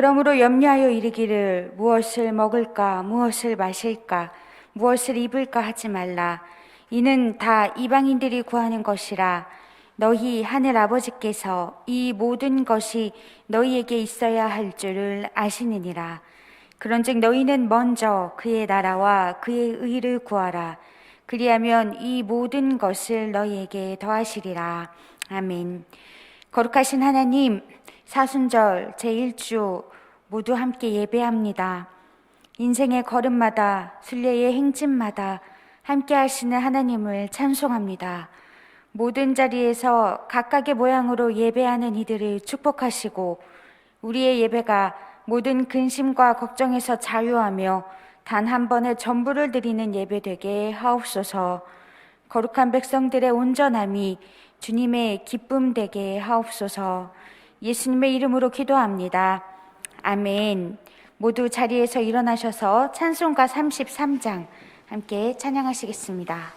그러므로 염려하여 이르기를 무엇을 먹을까 무엇을 마실까 무엇을 입을까 하지 말라. 이는 다 이방인들이 구하는 것이라. 너희 하늘 아버지께서 이 모든 것이 너희에게 있어야 할 줄을 아시느니라. 그런즉 너희는 먼저 그의 나라와 그의 의를 구하라. 그리하면 이 모든 것을 너희에게 더하시리라. 아멘. 거룩하신 하나님, 사순절 제1주 모두 함께 예배합니다. 인생의 걸음마다 순례의 행진마다 함께 하시는 하나님을 찬송합니다. 모든 자리에서 각각의 모양으로 예배하는 이들을 축복하시고 우리의 예배가 모든 근심과 걱정에서 자유하며 단 한 번의 전부를 드리는 예배 되게 하옵소서. 거룩한 백성들의 온전함이 주님의 기쁨 되게 하옵소서. 예수님의 이름으로 기도합니다. 아멘. 모두 자리에서 일어나셔서 찬송가 33장 함께 찬양하시겠습니다.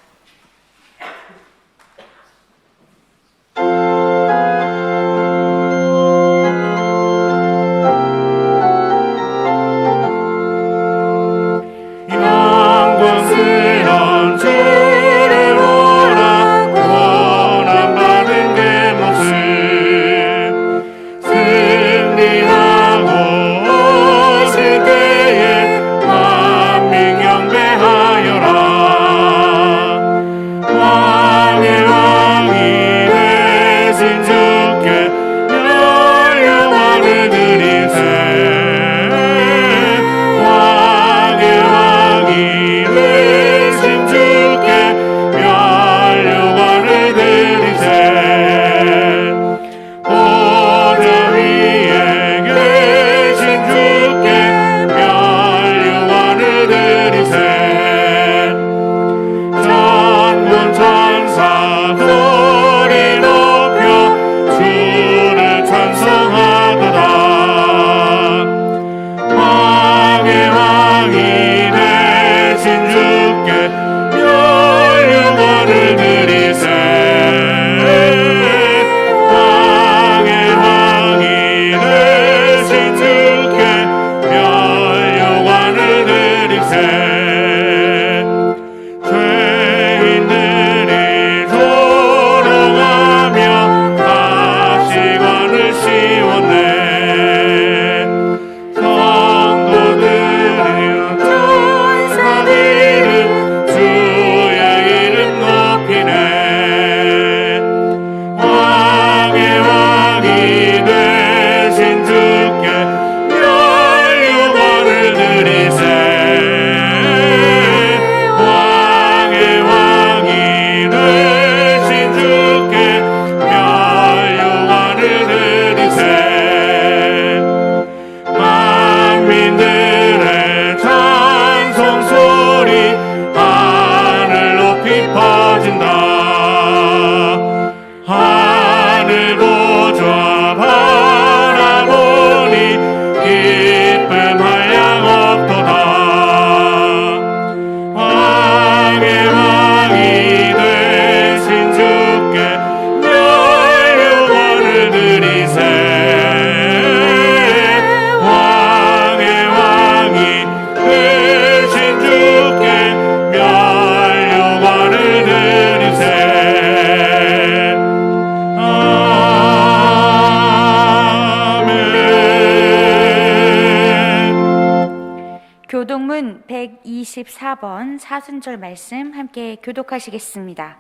교동문 124번 사순절 말씀 함께 교독하시겠습니다.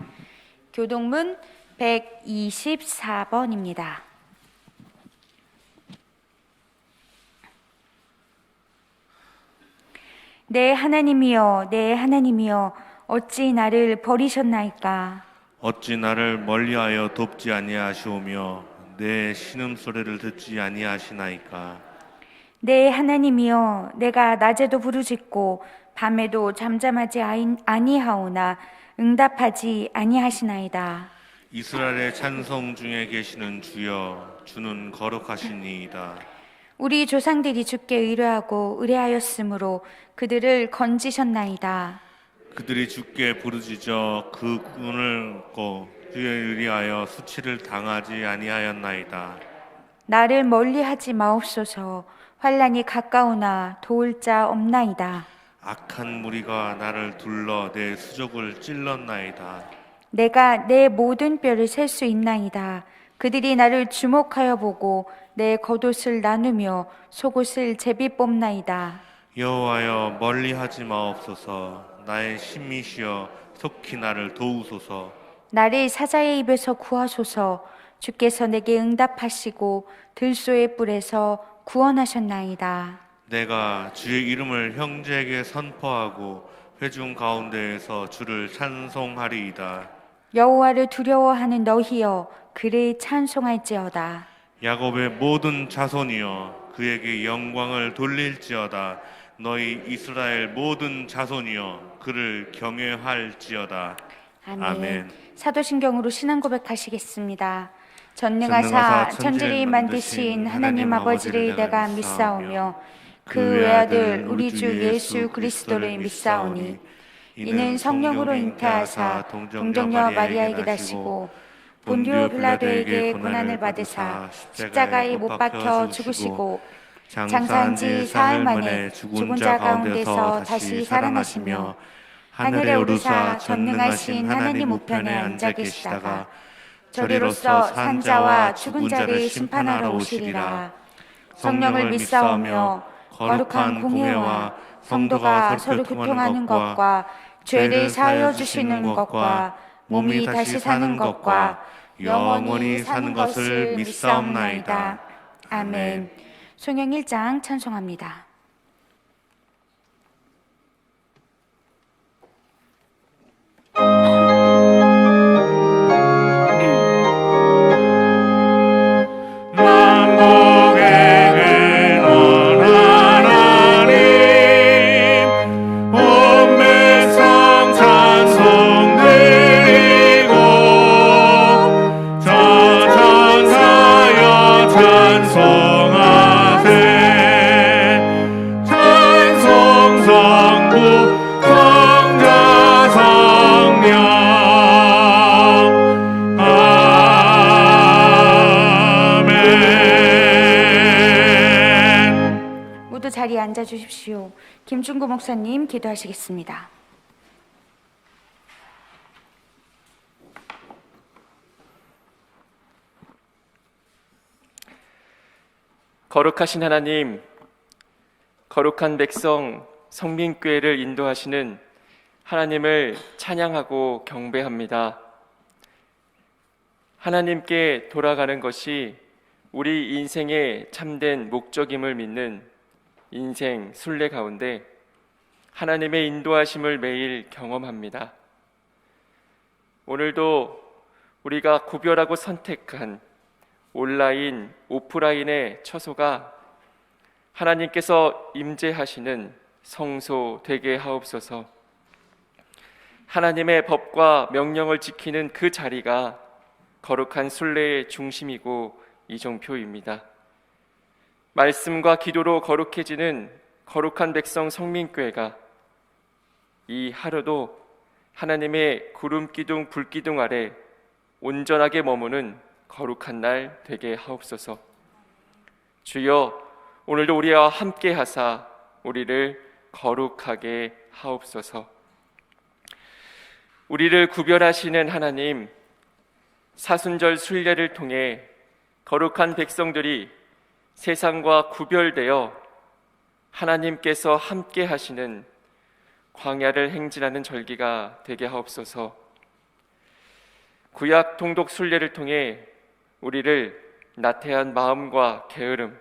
교동문 124번입니다. 내 하나님이여, 내 하나님이여, 어찌 나를 버리셨나이까? 어찌 나를 멀리하여 돕지 아니하시오며 내 신음소리를 듣지 아니하시나이까? 내 하나님이여, 내가 낮에도 부르짖고 밤에도 잠잠하지 아니하오나 응답하지 아니하시나이다. 이스라엘의 찬송 중에 계시는 주여, 주는 거룩하시니이다. 우리 조상들이 주께 의뢰하고 의뢰하였으므로 그들을 건지셨나이다. 그들이 주께 부르짖어 그 군을 걷고 주에 의리하여 수치를 당하지 아니하였나이다. 나를 멀리하지 마옵소서. 환란이 가까우나 도울 자 없나이다. 악한 무리가 나를 둘러 내 수족을 찔렀나이다. 내가 내 모든 뼈를 셀 수 있나이다. 그들이 나를 주목하여 보고 내 겉옷을 나누며 속옷을 제비 뽑나이다. 여호와여 멀리하지 마옵소서. 나의 신이시여 속히 나를 도우소서. 나를 사자의 입에서 구하소서. 주께서 내게 응답하시고 들소의 뿔에서 구원하셨나이다. 내가 주의 이름을 형제에게 선포하고 회중 가운데에서 주를 찬송하리이다. 여호와를 두려워하는 너희여 그를 찬송할지어다. 야곱의 모든 자손이여 그에게 영광을 돌릴지어다. 너희 이스라엘 모든 자손이여 그를 경외할지어다. 아멘. 사도신경으로 신앙 고백하시겠습니다. 전능하사 천지를 만드신 하나님 아버지를 내가 믿사오며 그 외아들 우리 주 예수 그리스도를 믿사오니 이는 성령으로 잉태하사 동정녀 마리아에게 나시고 본디오 빌라도에게 고난을 받으사 십자가에 못 박혀 죽으시고 장사한 지 사흘 만에 죽은 자 가운데서 다시 살아나시며 하늘에 오르사 전능하신 하나님 우편에 앉아 계시다가 저리로서 산자와 죽은 자를 심판하러 오시리라. 성령을 믿사오며 거룩한 공회와 성도가 서로 교통하는 것과 죄를 사하여 주시는 것과 몸이 다시 사는 것과 영원히 사는 것을 믿사옵나이다. 아멘. 성령 1장 찬송합니다. 자리에 앉아 주십시오. 김중구 목사님 기도하시겠습니다. 거룩하신 하나님, 거룩한 백성 성민교회를 인도하시는 하나님을 찬양하고 경배합니다. 하나님께 돌아가는 것이 우리 인생의 참된 목적임을 믿는 인생 순례 가운데 하나님의 인도하심을 매일 경험합니다. 오늘도 우리가 구별하고 선택한 온라인, 오프라인의 처소가 하나님께서 임재하시는 성소 되게 하옵소서. 하나님의 법과 명령을 지키는 그 자리가 거룩한 순례의 중심이고 이정표입니다. 말씀과 기도로 거룩해지는 거룩한 백성 성민교회가 이 하루도 하나님의 구름기둥 불기둥 아래 온전하게 머무는 거룩한 날 되게 하옵소서. 주여, 오늘도 우리와 함께 하사 우리를 거룩하게 하옵소서. 우리를 구별하시는 하나님, 사순절 순례를 통해 거룩한 백성들이 세상과 구별되어 하나님께서 함께 하시는 광야를 행진하는 절기가 되게 하옵소서. 구약 통독 순례를 통해 우리를 나태한 마음과 게으름,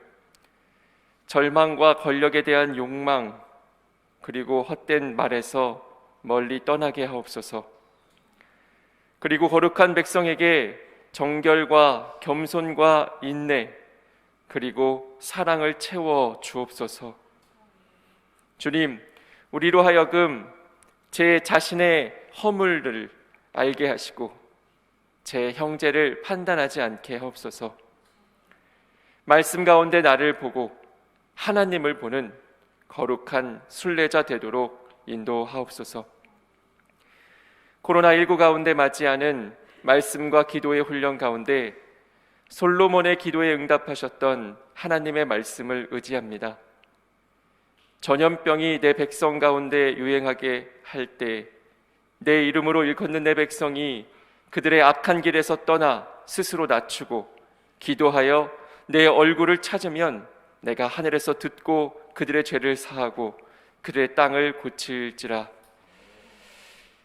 절망과 권력에 대한 욕망, 그리고 헛된 말에서 멀리 떠나게 하옵소서. 그리고 거룩한 백성에게 정결과 겸손과 인내, 그리고 사랑을 채워 주옵소서. 주님, 우리로 하여금 제 자신의 허물을 알게 하시고 제 형제를 판단하지 않게 하옵소서. 말씀 가운데 나를 보고 하나님을 보는 거룩한 순례자 되도록 인도하옵소서. 코로나19 가운데 맞이하는 말씀과 기도의 훈련 가운데 솔로몬의 기도에 응답하셨던 하나님의 말씀을 의지합니다. 전염병이 내 백성 가운데 유행하게 할 때 내 이름으로 일컫는 내 백성이 그들의 악한 길에서 떠나 스스로 낮추고 기도하여 내 얼굴을 찾으면 내가 하늘에서 듣고 그들의 죄를 사하고 그들의 땅을 고칠지라.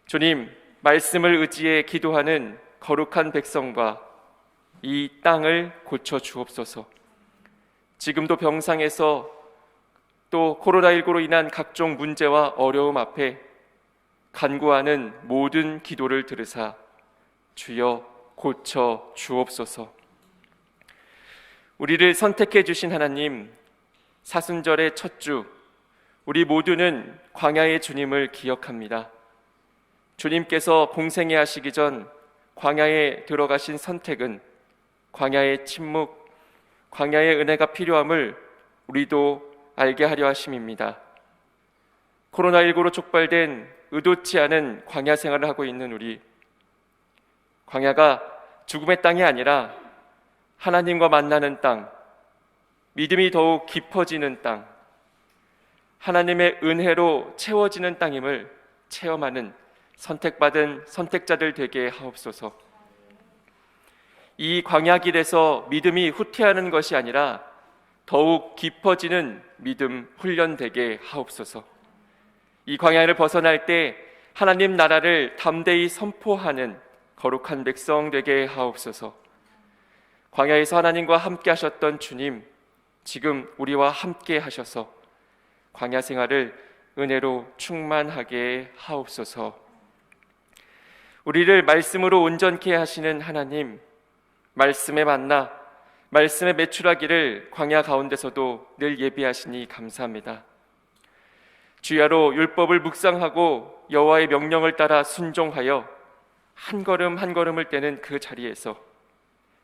주님, 말씀을 의지해 기도하는 거룩한 백성과 이 땅을 고쳐 주옵소서. 지금도 병상에서 또 코로나19로 인한 각종 문제와 어려움 앞에 간구하는 모든 기도를 들으사 주여 고쳐 주옵소서. 우리를 선택해 주신 하나님, 사순절의 첫 주 우리 모두는 광야의 주님을 기억합니다. 주님께서 공생애 하시기 전 광야에 들어가신 선택은 광야의 침묵, 광야의 은혜가 필요함을 우리도 알게 하려 하심입니다. 코로나19로 촉발된 의도치 않은 광야 생활을 하고 있는 우리, 광야가 죽음의 땅이 아니라 하나님과 만나는 땅, 믿음이 더욱 깊어지는 땅, 하나님의 은혜로 채워지는 땅임을 체험하는 선택받은 선택자들 되게 하옵소서. 이 광야 길에서 믿음이 후퇴하는 것이 아니라 더욱 깊어지는 믿음 훈련되게 하옵소서. 이 광야를 벗어날 때 하나님 나라를 담대히 선포하는 거룩한 백성 되게 하옵소서. 광야에서 하나님과 함께 하셨던 주님, 지금 우리와 함께 하셔서 광야 생활을 은혜로 충만하게 하옵소서. 우리를 말씀으로 온전케 하시는 하나님, 말씀에 만나 말씀에 매출하기를 광야 가운데서도 늘 예비하시니 감사합니다. 주야로 율법을 묵상하고 여호와의 명령을 따라 순종하여 한 걸음 한 걸음을 떼는 그 자리에서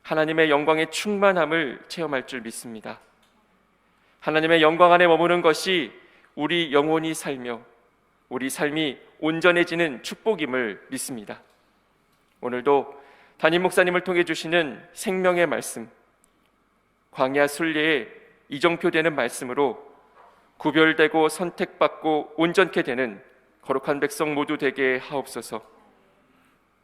하나님의 영광의 충만함을 체험할 줄 믿습니다. 하나님의 영광 안에 머무는 것이 우리 영혼이 살며 우리 삶이 온전해지는 축복임을 믿습니다. 오늘도 담임 목사님을 통해 주시는 생명의 말씀, 광야 순례에 이정표되는 말씀으로 구별되고 선택받고 온전케 되는 거룩한 백성 모두 되게 하옵소서.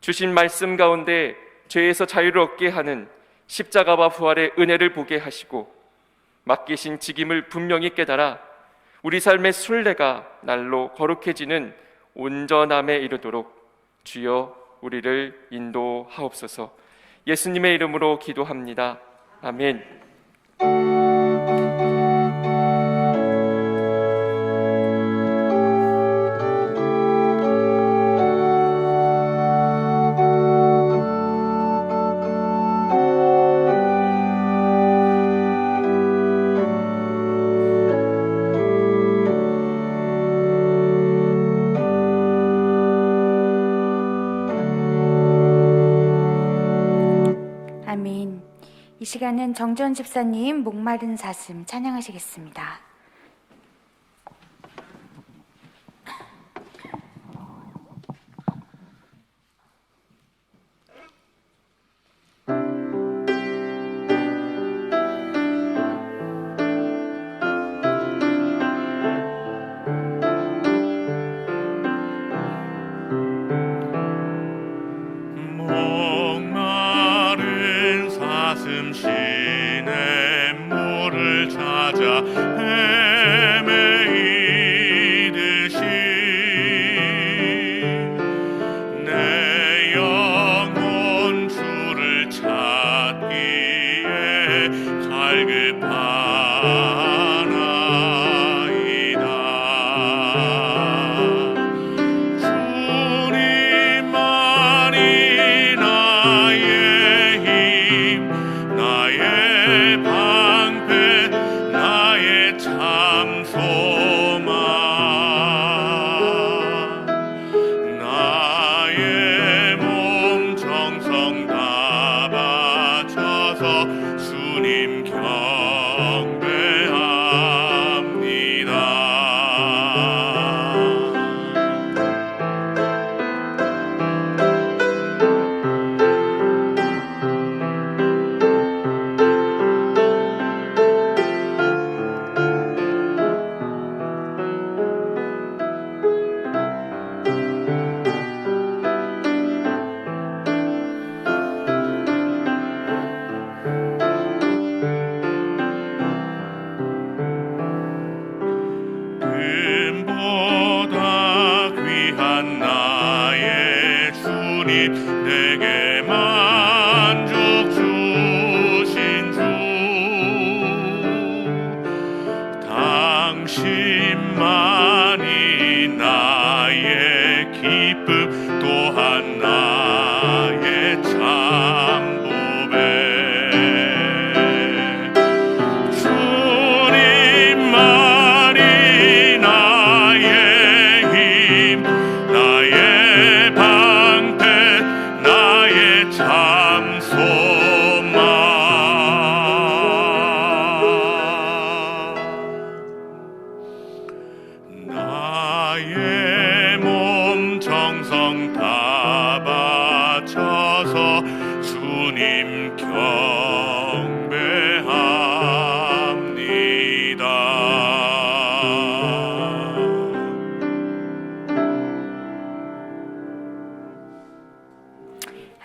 주신 말씀 가운데 죄에서 자유를 얻게 하는 십자가와 부활의 은혜를 보게 하시고 맡기신 직임을 분명히 깨달아 우리 삶의 순례가 날로 거룩해지는 온전함에 이르도록 주여 우리를 인도하옵소서. 예수님의 이름으로 기도합니다. 아멘. 아멘. 이 시간은 정전 집사님 목마른 사슴 찬양하시겠습니다. 목마른 사슴 시냇물을 찾아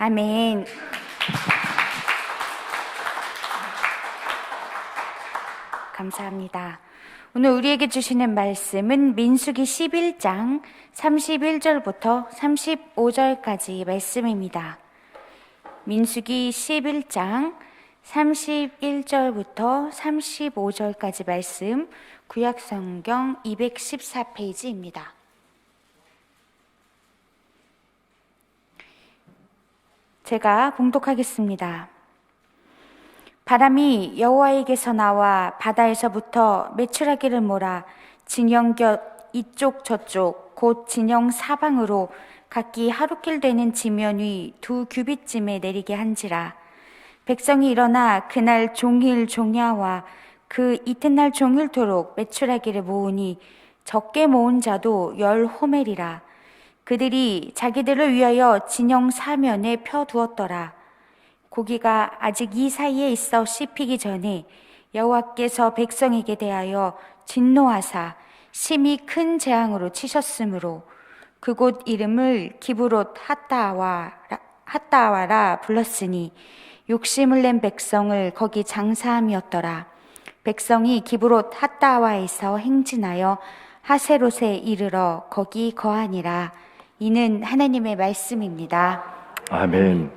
아멘. 감사합니다. 오늘 우리에게 주시는 말씀은 민수기 11장 31절부터 35절까지 말씀입니다. 민수기 11장 31절부터 35절까지 말씀, 구약성경 214페이지입니다. 제가 봉독하겠습니다. 바람이 여호와에게서 나와 바다에서부터 메추라기를 몰아 진영 곁 이쪽 저쪽 곧 진영 사방으로 각기 하루킬 되는 지면 위 2규빗쯤에 내리게 한지라. 백성이 일어나 그날 종일 종야와 그 이튿날 종일토록 메추라기를 모으니 적게 모은 자도 10호멜이라. 그들이 자기들을 위하여 진영 사면에 펴두었더라. 고기가 아직 이 사이에 있어 씹히기 전에 여호와께서 백성에게 대하여 진노하사 심히 큰 재앙으로 치셨으므로 그곳 이름을 기브롯 핫다와라 불렀으니 욕심을 낸 백성을 거기 장사함이었더라. 백성이 기브롯 핫다와에서 행진하여 하세롯에 이르러 거기 거하니라. 이는 하나님의 말씀입니다. 아멘.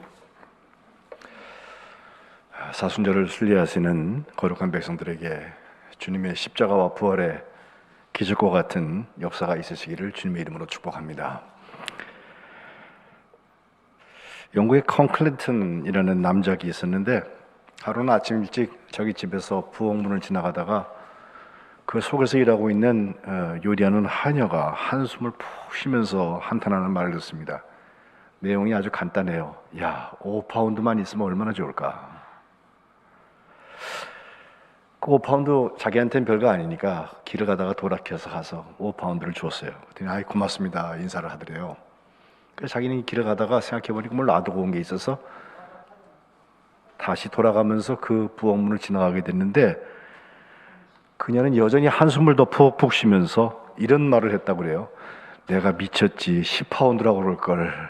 사순절을 순리하시는 거룩한 백성들에게 주님의 십자가와 부활의 기적과 같은 역사가 있으시기를 주님의 이름으로 축복합니다. 영국의 콩클린턴이라는 남작이 있었는데 하루는 아침 일찍 자기 집에서 부엌문을 지나가다가 그 속에서 일하고 있는 요리하는 하녀가 한숨을 푹 쉬면서 한탄하는 말을 듣습니다. 내용이 아주 간단해요. 야, 5파운드만 있으면 얼마나 좋을까. 그 5파운드 자기한테는 별거 아니니까 길을 가다가 돌아켜서 가서 5파운드를 줬어요. 그랬더니 아이 고맙습니다 인사를 하더래요. 그래서 자기는 길을 가다가 생각해보니까 뭘 놔두고 온 게 있어서 다시 돌아가면서 그 부엌문을 지나가게 됐는데 그녀는 여전히 한숨을 더 푹푹 쉬면서 이런 말을 했다고 그래요. 내가 미쳤지 10파운드라고 그럴 걸.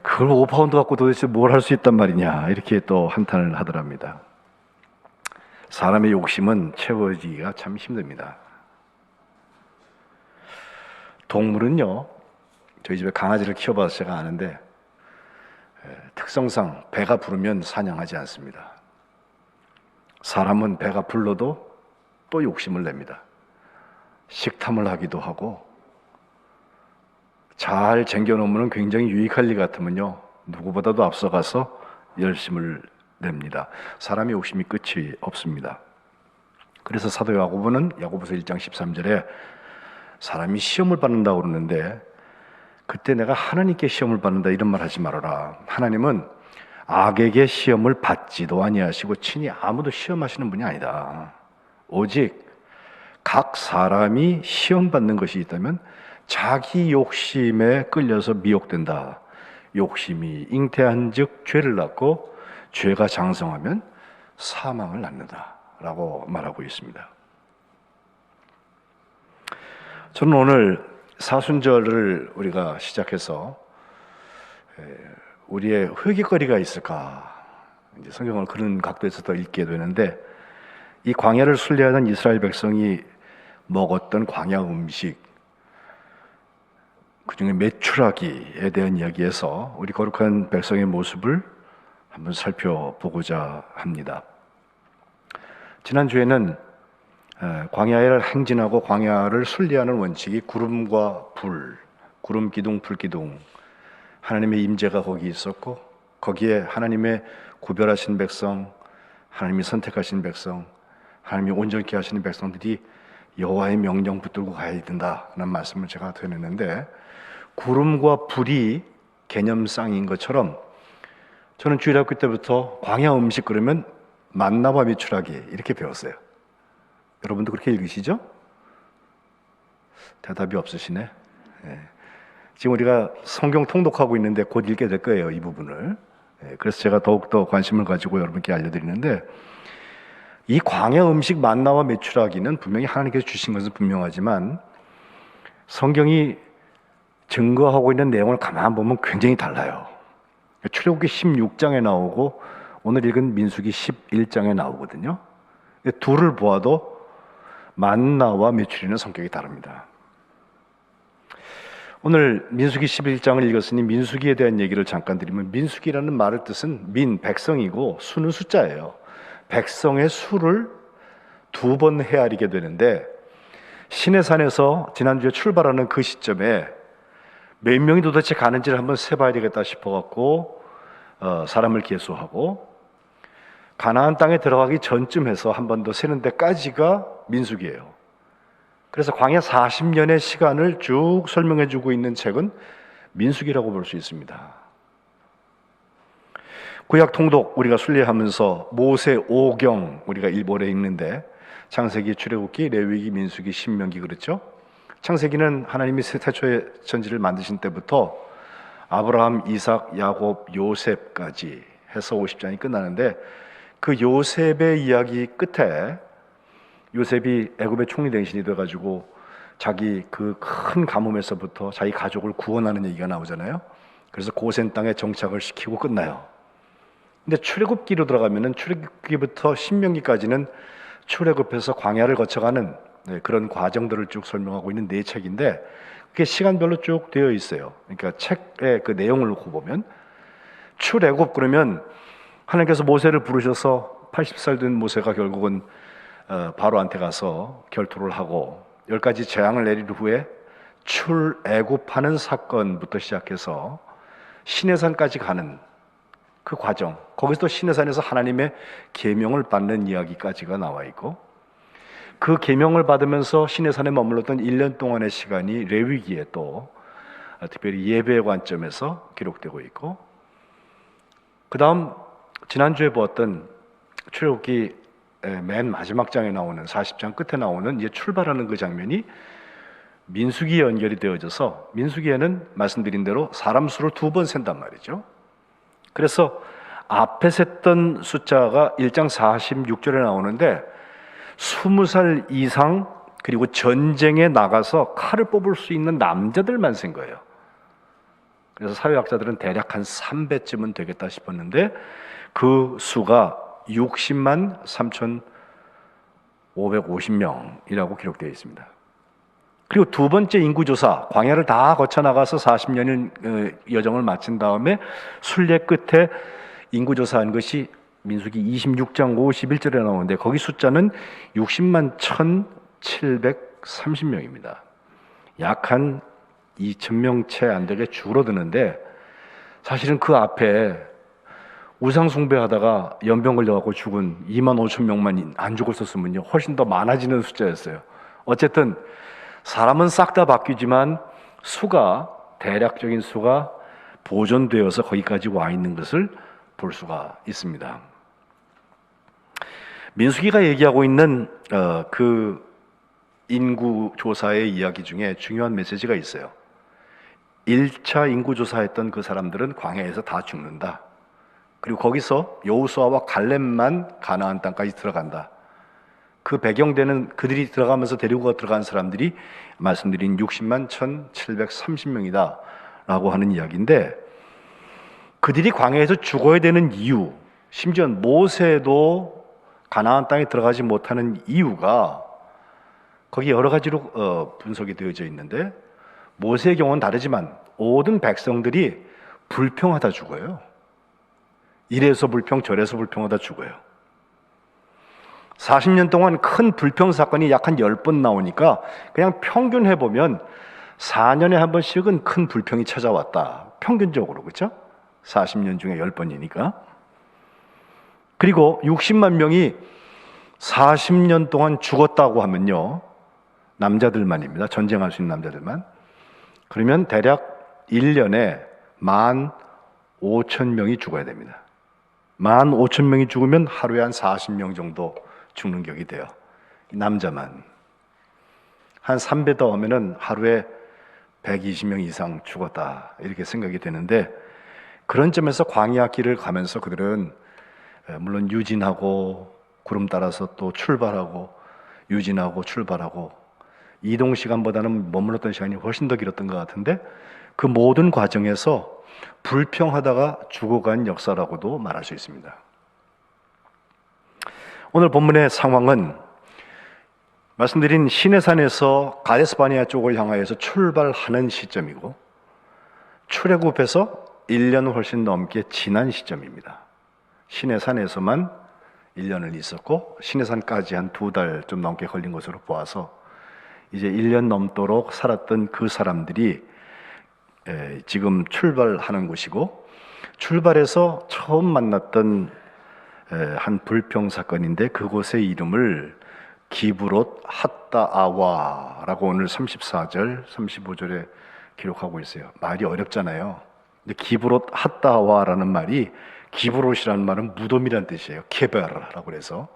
그걸 5파운드 갖고 도대체 뭘 할 수 있단 말이냐 이렇게 또 한탄을 하더랍니다. 사람의 욕심은 채워지기가 참 힘듭니다. 동물은요, 저희 집에 강아지를 키워봐서 제가 아는데 특성상 배가 부르면 사냥하지 않습니다. 사람은 배가 불러도 또 욕심을 냅니다. 식탐을 하기도 하고 잘 쟁겨놓으면 굉장히 유익할 일 같으면요 누구보다도 앞서가서 열심을 냅니다. 사람의 욕심이 끝이 없습니다. 그래서 사도 야고보는 야고보서 1장 13절에 사람이 시험을 받는다고 그러는데 그때 내가 하나님께 시험을 받는다 이런 말 하지 말아라. 하나님은 악에게 시험을 받지도 아니하시고 친히 아무도 시험하시는 분이 아니다. 오직 각 사람이 시험 받는 것이 있다면 자기 욕심에 끌려서 미혹된다. 욕심이 잉태한 즉 죄를 낳고 죄가 장성하면 사망을 낳는다 라고 말하고 있습니다. 저는 오늘 사순절을 우리가 시작해서 우리의 회개거리가 있을까 이제 성경을 그런 각도에서 더 읽게 되는데 이 광야를 순례하는 이스라엘 백성이 먹었던 광야 음식 그중에 메추라기에 대한 이야기에서 우리 거룩한 백성의 모습을 한번 살펴보고자 합니다. 지난주에는 광야를 행진하고 광야를 순례하는 원칙이 구름과 불, 구름 기둥, 불 기둥 하나님의 임재가 거기 있었고 거기에 하나님의 구별하신 백성, 하나님이 선택하신 백성, 하나님이 온전케 하시는 백성들이 여호와의 명령 붙들고 가야 된다는 말씀을 제가 드렸는데 구름과 불이 개념상인 것처럼 저는 주일학교 때부터 광야 음식 그러면 만나와 메추라기 이렇게 배웠어요. 여러분도 그렇게 읽으시죠? 대답이 없으시네. 네. 지금 우리가 성경 통독하고 있는데 곧 읽게 될 거예요, 이 부분을. 네. 그래서 제가 더욱더 관심을 가지고 여러분께 알려드리는데 이 광야 음식 만나와 메추라기는 분명히 하나님께서 주신 것은 분명하지만 성경이 증거하고 있는 내용을 가만 보면 굉장히 달라요. 출애굽기 16장에 나오고 오늘 읽은 민수기 11장에 나오거든요. 둘을 보아도 만나와 메추리는 성격이 다릅니다. 오늘 민수기 11장을 읽었으니 민수기에 대한 얘기를 잠깐 드리면, 민수기라는 말의 뜻은 민, 백성이고 수는 숫자예요. 백성의 수를 2번 헤아리게 되는데, 시내산에서 지난주에 출발하는 그 시점에 몇 명이 도대체 가는지를 한번 세봐야 되겠다 싶어갖고 사람을 계수하고 가나안 땅에 들어가기 전쯤 해서 한 번 더 세는 데까지가 민수기예요. 그래서 광야 40년의 시간을 쭉 설명해주고 있는 책은 민수기라고 볼 수 있습니다. 구약 통독 우리가 순례하면서 모세 5경 우리가 일본에 읽는데, 창세기, 출애굽기, 레위기, 민수기, 신명기, 그렇죠? 창세기는 하나님이 태초에 천지를 만드신 때부터 아브라함, 이삭, 야곱, 요셉까지 해서 50장이 끝나는데, 그 요셉의 이야기 끝에 요셉이 애굽의 총리 대신이 돼가지고 자기 그 큰 가뭄에서부터 자기 가족을 구원하는 얘기가 나오잖아요. 그래서 고센 땅에 정착을 시키고 끝나요. 근데 출애굽기로 들어가면은 출애굽기부터 신명기까지는 출애굽해서 광야를 거쳐가는 그런 과정들을 쭉 설명하고 있는 네 책인데, 그게 시간별로 쭉 되어 있어요. 그러니까 책의 그 내용을 놓고 보면 출애굽 그러면 하나님께서 모세를 부르셔서 80살 된 모세가 결국은 바로한테 가서 결투를 하고 10가지 재앙을 내린 후에 출애굽하는 사건부터 시작해서 시내산까지 가는 그 과정, 거기서 또 시내산에서 하나님의 계명을 받는 이야기까지가 나와 있고, 그 계명을 받으면서 시내산에 머물렀던 1년 동안의 시간이 레위기에 또 특별히 예배의 관점에서 기록되고 있고, 그 다음 지난주에 보았던 출애굽기 맨 마지막 장에 나오는 40장 끝에 나오는 이제 출발하는 그 장면이 민수기에 연결이 되어져서, 민수기에는 말씀드린 대로 사람 수를 2번 센단 말이죠. 그래서 앞에 셌던 숫자가 1장 46절에 나오는데 20살 이상 그리고 전쟁에 나가서 칼을 뽑을 수 있는 남자들만 센 거예요. 그래서 사회학자들은 대략 한 3배쯤은 되겠다 싶었는데 그 수가 60만 3,550명이라고 기록되어 있습니다. 그리고 두 번째 인구조사, 광야를 다 거쳐나가서 40년의 여정을 마친 다음에 순례 끝에 인구조사한 것이 민수기 26장 51절에 나오는데, 거기 숫자는 60만 1,730명입니다. 약 한 2,000명 채 안 되게 줄어드는데, 사실은 그 앞에 우상 숭배하다가 연병 걸려갖고 죽은 2만 5천 명만 안 죽었었으면요 훨씬 더 많아지는 숫자였어요. 어쨌든 사람은 싹 다 바뀌지만 수가, 대략적인 수가 보존되어서 거기까지 와 있는 것을 볼 수가 있습니다. 민수기가 얘기하고 있는 그 인구조사의 이야기 중에 중요한 메시지가 있어요. 1차 인구조사했던 그 사람들은 광야에서 다 죽는다. 그리고 거기서 여호수아와 갈렙만 가나안 땅까지 들어간다. 그 배경되는, 그들이 들어가면서 데리고 들어간 사람들이 말씀드린 60만 1,730명이다 라고 하는 이야기인데, 그들이 광야에서 죽어야 되는 이유, 심지어 모세도 가나안 땅에 들어가지 못하는 이유가 거기 여러 가지로 분석이 되어져 있는데, 모세의 경우는 다르지만 모든 백성들이 불평하다 죽어요. 이래서 불평 저래서 불평하다 죽어요. 40년 동안 큰 불평 사건이 약 한 10번 나오니까 그냥 평균 해보면 4년에 한 번씩은 큰 불평이 찾아왔다. 평균적으로, 그렇죠? 40년 중에 10번이니까. 그리고 60만 명이 40년 동안 죽었다고 하면요, 남자들만입니다. 전쟁할 수 있는 남자들만. 그러면 대략 1년에 15,000명이 죽어야 됩니다. 15,000명이 죽으면 하루에 한 40명 정도 죽는 격이 돼요. 남자만. 한 3배 더 하면은 하루에 120명 이상 죽었다, 이렇게 생각이 되는데, 그런 점에서 광야 길을 가면서 그들은 물론 유진하고 구름 따라서 또 출발하고 유진하고 출발하고 이동 시간보다는 머물렀던 시간이 훨씬 더 길었던 것 같은데, 그 모든 과정에서 불평하다가 죽어간 역사라고도 말할 수 있습니다. 오늘 본문의 상황은 말씀드린 시내산에서 가데스바네아 쪽을 향하여서 출발하는 시점이고 출애굽해서 1년 훨씬 넘게 지난 시점입니다. 시내산에서만 1년을 있었고 시내산까지 한 2달 좀 넘게 걸린 것으로 보아서 이제 1년 넘도록 살았던 그 사람들이 지금 출발하는 곳이고 출발해서 처음 만났던 한 불평 사건인데 그곳의 이름을 기브롯 핫다아와라고 오늘 34절, 35절에 기록하고 있어요. 말이 어렵잖아요. 근데 기브롯 핫다아와라는 말이 기브롯이라는 말은 무덤이란 뜻이에요. 케베라라고 해서.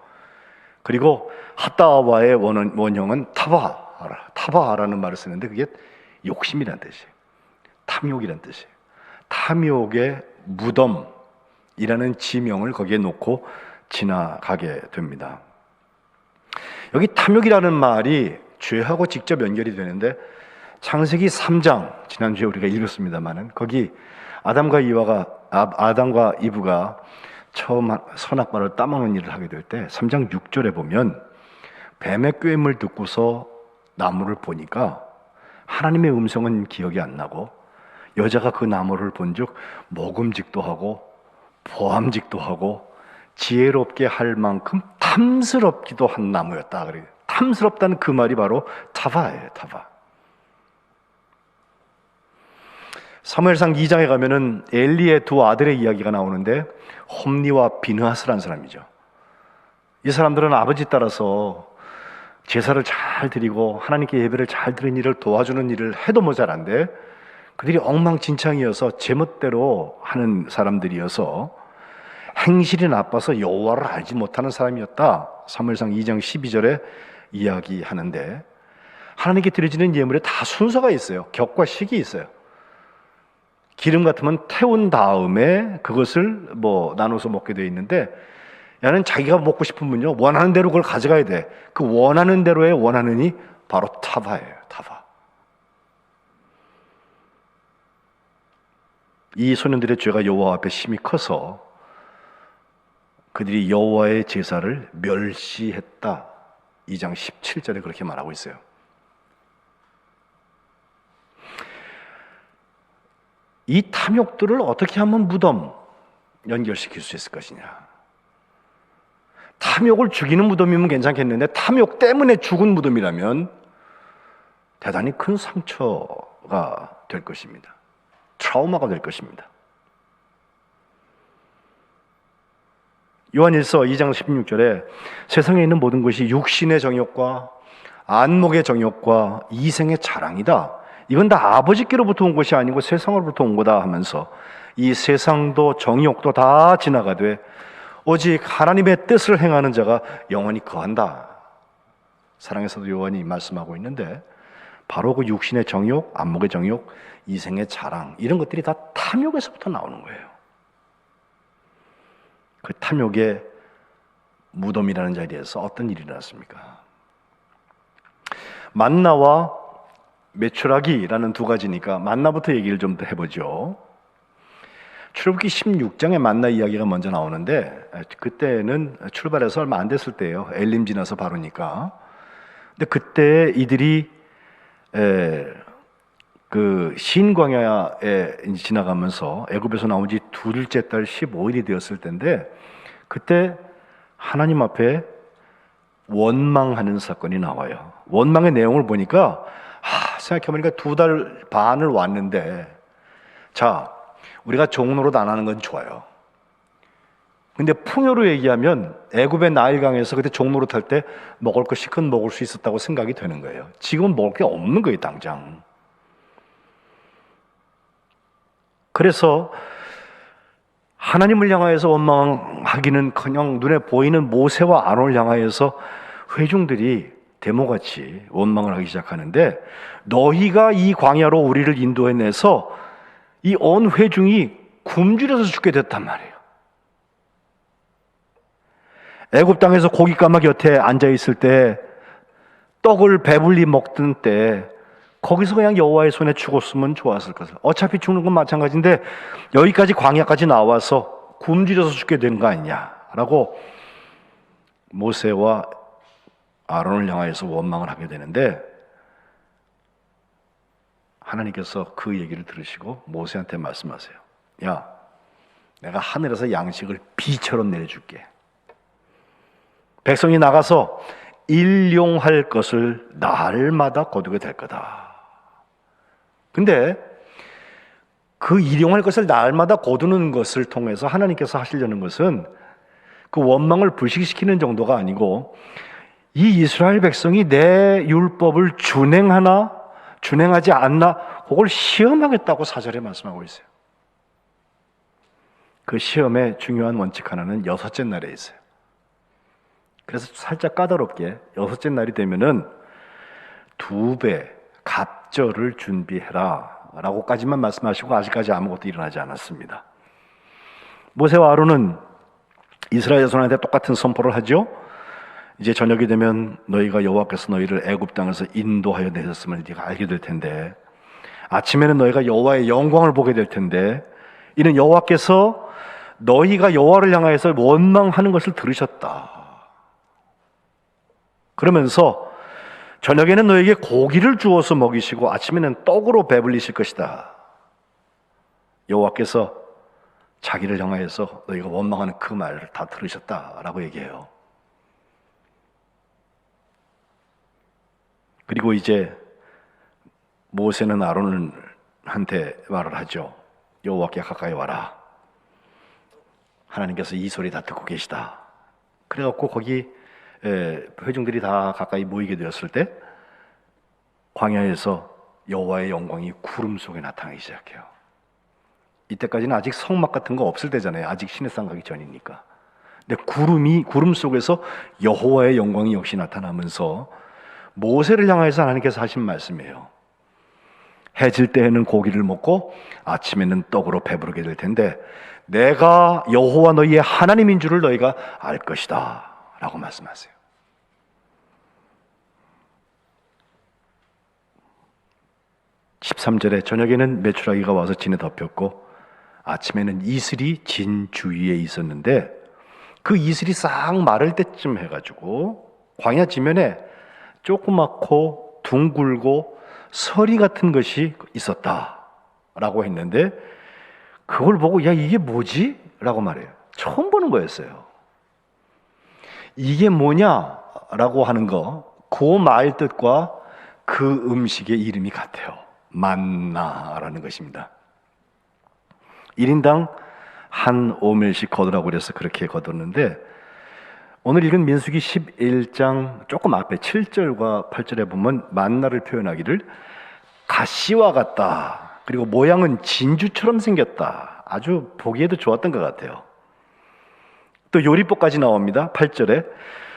그리고 핫다아와의 원형은 타바라는 말을 쓰는데 그게 욕심이란 뜻이에요. 탐욕이란 뜻이에요. 탐욕의 무덤이라는 지명을 거기에 놓고 지나가게 됩니다. 여기 탐욕이라는 말이 죄하고 직접 연결이 되는데 창세기 3장 지난주에 우리가 읽었습니다마는 거기 아담과 이브가 처음 선악과를 따먹는 일을 하게 될 때 3장 6절에 보면 뱀의 꾀임을 듣고서 나무를 보니까 하나님의 음성은 기억이 안 나고 여자가 그 나무를 본즉 먹음직도 하고 보암직도 하고 지혜롭게 할 만큼 탐스럽기도 한 나무였다. 그래요. 탐스럽다는 그 말이 바로 타바예요. 타바. 사무엘상 2장에 가면은 엘리의 두 아들의 이야기가 나오는데 홈니와 비느하스라는 사람이죠. 이 사람들은 아버지 따라서 제사를 잘 드리고 하나님께 예배를 잘 드리는 일을 도와주는 일을 해도 모자란데 그들이 엉망진창이어서 제멋대로 하는 사람들이어서 행실이 나빠서 여호와를 알지 못하는 사람이었다. 사무엘상 2장 12절에 이야기하는데 하나님께 드려지는 예물에 다 순서가 있어요. 격과 식이 있어요. 기름 같으면 태운 다음에 그것을 나눠서 먹게 되어 있는데 야는 자기가 먹고 싶으면요 원하는 대로 그걸 가져가야 돼. 그 원하는 대로의 원하는이 바로 타바예요. 타바. 이 소년들의 죄가 여호와 앞에 심히 커서 그들이 여호와의 제사를 멸시했다. 2장 17절에 그렇게 말하고 있어요. 이 탐욕들을 어떻게 하면 무덤 연결시킬 수 있을 것이냐. 탐욕을 죽이는 무덤이면 괜찮겠는데 탐욕 때문에 죽은 무덤이라면 대단히 큰 상처가 될 것입니다. 트라우마가 될 것입니다. 요한일서 2장 16절에 세상에 있는 모든 것이 육신의 정욕과 안목의 정욕과 이생의 자랑이다. 이건 다 아버지께로부터 온 것이 아니고 세상으로부터 온 거다 하면서 이 세상도 정욕도 다 지나가되 오직 하나님의 뜻을 행하는 자가 영원히 거한다. 사랑에서도 요한이 말씀하고 있는데 바로 그 육신의 정욕, 안목의 정욕, 이생의 자랑 이런 것들이 다 탐욕에서부터 나오는 거예요. 그 탐욕의 무덤이라는 자리에서 어떤 일이 일어났습니까? 만나와 메추라기라는 두 가지니까 만나부터 얘기를 좀 더 해보죠. 출애굽기 16장에 만나 이야기가 먼저 나오는데 그때는 출발해서 얼마 안 됐을 때예요. 엘림 지나서 바로니까. 근데 그때 이들이 그 신광야에 지나가면서 애굽에서 나온 지 둘째 달 15일이 되었을 때인데 그때 하나님 앞에 원망하는 사건이 나와요. 원망의 내용을 보니까 생각해보니까 2달 반을 왔는데 자 우리가 종로릇 안 하는 건 좋아요. 근데 풍요로 얘기하면 애굽의 나일강에서 그때 종로릇 할 때 먹을 거 시큰 먹을 수 있었다고 생각이 되는 거예요. 지금은 먹을 게 없는 거예요. 당장. 그래서 하나님을 향하여서 원망하기는커녕 눈에 보이는 모세와 아론을 향하여서 회중들이 데모같이 원망을 하기 시작하는데 너희가 이 광야로 우리를 인도해내서 이 온 회중이 굶주려서 죽게 됐단 말이에요. 애굽 땅에서 고깃가마 곁에 앉아있을 때 떡을 배불리 먹던 때 거기서 그냥 여호와의 손에 죽었으면 좋았을 것을. 어차피 죽는 건 마찬가지인데 여기까지 광야까지 나와서 굶주려서 죽게 된 거 아니냐라고 모세와 아론을 향하여서 원망을 하게 되는데, 하나님께서 그 얘기를 들으시고 모세한테 말씀하세요. 야, 내가 하늘에서 양식을 비처럼 내려줄게. 백성이 나가서 일용할 것을 날마다 거두게 될 거다. 근데 그 일용할 것을 날마다 거두는 것을 통해서 하나님께서 하시려는 것은 그 원망을 불식시키는 정도가 아니고, 이 이스라엘 백성이 내 율법을 준행하나 준행하지 않나 그걸 시험하겠다고 4절에 말씀하고 있어요. 그 시험의 중요한 원칙 하나는 여섯째 날에 있어요. 그래서 살짝 까다롭게 여섯째 날이 되면은 2배 갑절을 준비해라 라고까지만 말씀하시고 아직까지 아무것도 일어나지 않았습니다. 모세와 아론은 이스라엘 자손한테 똑같은 선포를 하죠. 이제 저녁이 되면 너희가 여호와께서 너희를 애굽 땅에서 인도하여 내셨음을 네가 알게 될 텐데, 아침에는 너희가 여호와의 영광을 보게 될 텐데, 이는 여호와께서 너희가 여호와를 향하여서 원망하는 것을 들으셨다. 그러면서 저녁에는 너에게 고기를 주어서 먹이시고 아침에는 떡으로 배불리실 것이다. 여호와께서 자기를 향하여서 너희가 원망하는 그 말을 다 들으셨다라고 얘기해요. 그리고 이제 모세는 아론한테 말을 하죠. 여호와께 가까이 와라. 하나님께서 이 소리 다 듣고 계시다. 그래갖고 거기 회중들이 다 가까이 모이게 되었을 때 광야에서 여호와의 영광이 구름 속에 나타나기 시작해요. 이때까지는 아직 성막 같은 거 없을 때잖아요. 아직 시내산 가기 전이니까. 근데 구름 속에서 여호와의 영광이 역시 나타나면서 모세를 향해서 하나님께서 하신 말씀이에요. 해질 때에는 고기를 먹고 아침에는 떡으로 배부르게 될 텐데 내가 여호와 너희의 하나님인 줄을 너희가 알 것이다 라고 말씀하세요. (13절에) 저녁에는 메추라기가 와서 진에 덮였고 아침에는 이슬이 진 주위에 있었는데, 그 이슬이 싹 마를 때쯤 해가지고 광야 지면에 조그맣고 둥글고 서리 같은 것이 있었다라고 했는데, 그걸 보고 야 이게 뭐지? 라고 말해요. 처음 보는 거였어요. 이게 뭐냐라고 하는 거, 그 말 뜻과 그 음식의 이름이 같아요. 만나라는 것입니다. 1인당 한 오멜씩 거두라고 그래서 그렇게 거뒀는데, 오늘 읽은 민수기 11장 조금 앞에 7절과 8절에 보면 만나를 표현하기를 가시와 같다, 그리고 모양은 진주처럼 생겼다, 아주 보기에도 좋았던 것 같아요. 또 요리법까지 나옵니다. 8절에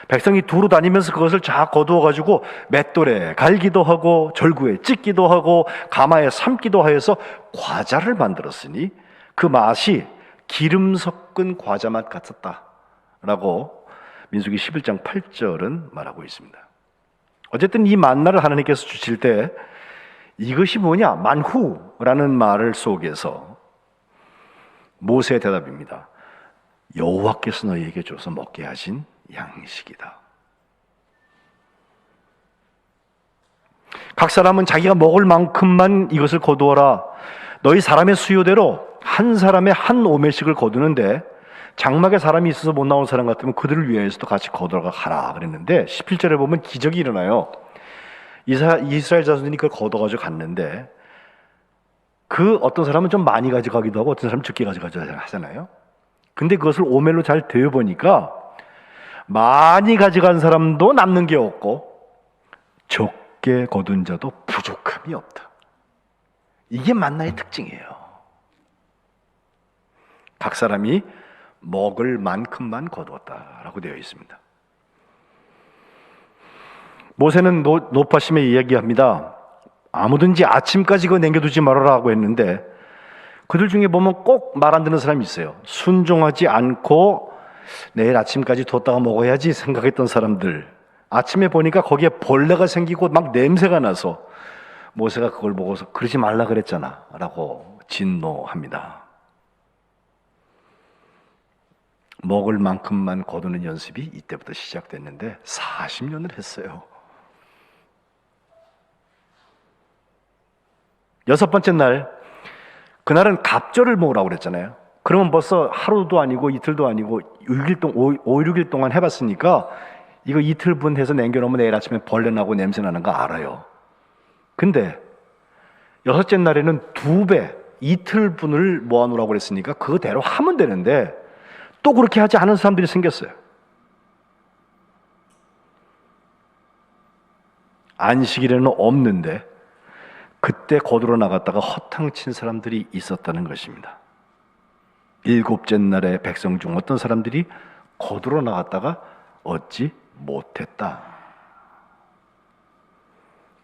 백성이 두루 다니면서 그것을 쫙 거두어가지고 맷돌에 갈기도 하고 절구에 찢기도 하고 가마에 삶기도 하여서 과자를 만들었으니 그 맛이 기름 섞은 과자 맛 같았다 라고 민수기 11장 8절은 말하고 있습니다. 어쨌든 이 만나를 하나님께서 주실 때 이것이 뭐냐? 만후라는 말을 속에서 모세의 대답입니다. 여호와께서 너희에게 줘서 먹게 하신 양식이다. 각 사람은 자기가 먹을 만큼만 이것을 거두어라. 너희 사람의 수요대로 한 사람의 한 오멜씩을 거두는데, 장막에 사람이 있어서 못 나온 사람 같으면 그들을 위해서도 같이 거두어가 가라 그랬는데, 17절에 보면 기적이 일어나요. 이스라엘 자손들이 그걸 거둬가지고 갔는데, 그 어떤 사람은 좀 많이 가져가기도 하고 어떤 사람은 적게 가져가기도 하잖아요. 근데 그것을 오멜로 잘 되어보니까 많이 가져간 사람도 남는 게 없고 적게 거둔 자도 부족함이 없다. 이게 만나의 특징이에요. 각 사람이 먹을 만큼만 거두었다라고 되어 있습니다. 모세는 노파심에 이야기합니다. 아무든지 아침까지 그거 남겨두지 말아라고 했는데, 그들 중에 보면 꼭 말 안 듣는 사람이 있어요. 순종하지 않고 내일 아침까지 뒀다가 먹어야지 생각했던 사람들, 아침에 보니까 거기에 벌레가 생기고 막 냄새가 나서 모세가 그걸 보고서 그러지 말라 그랬잖아 라고 진노합니다. 먹을 만큼만 거두는 연습이 이때부터 시작됐는데 40년을 했어요. 여섯 번째 날, 그날은 갑절을 먹으라고 그랬잖아요. 그러면 벌써 하루도 아니고 이틀도 아니고 5일, 6일 동안 해봤으니까 이거 이틀분 해서 남겨놓으면 내일 아침에 벌레 나고 냄새 나는 거 알아요. 근데 여섯째 날에는 2배, 이틀분을 모아놓으라고 그랬으니까 그대로 하면 되는데 또 그렇게 하지 않은 사람들이 생겼어요. 안식일에는 없는데 그때 거두러 나갔다가 허탕친 사람들이 있었다는 것입니다. 7째 날에 백성 중 어떤 사람들이 거두러 나갔다가 얻지 못했다.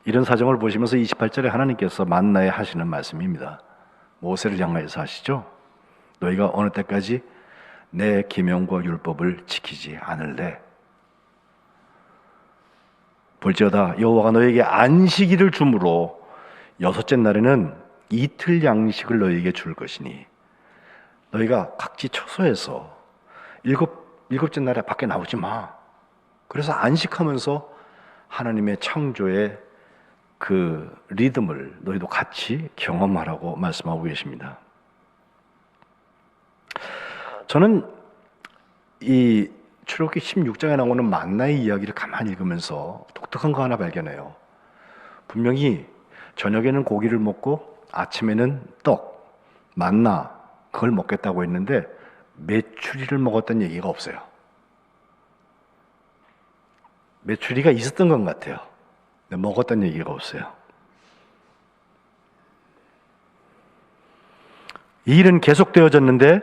이런 사정을 보시면서 28절에 하나님께서 만나에 하시는 말씀입니다. 모세를 향하여서 하시죠. 너희가 어느 때까지 내 계명과 율법을 지키지 않을래? 볼지어다 여호와가 너에게 안식일을 주므로 여섯째 날에는 이틀 양식을 너희에게 줄 것이니 너희가 각지 처소에서 일곱째 날에 밖에 나오지 마. 그래서 안식하면서 하나님의 창조의 그 리듬을 너희도 같이 경험하라고 말씀하고 계십니다. 저는 이 출애굽기 16장에 나오는 만나의 이야기를 가만히 읽으면서 독특한 거 하나 발견해요. 분명히 저녁에는 고기를 먹고 아침에는 떡, 만나 그걸 먹겠다고 했는데 메추리를 먹었다는 얘기가 없어요. 메추리가 있었던 것 같아요. 근데 먹었다는 얘기가 없어요. 이 일은 계속되어졌는데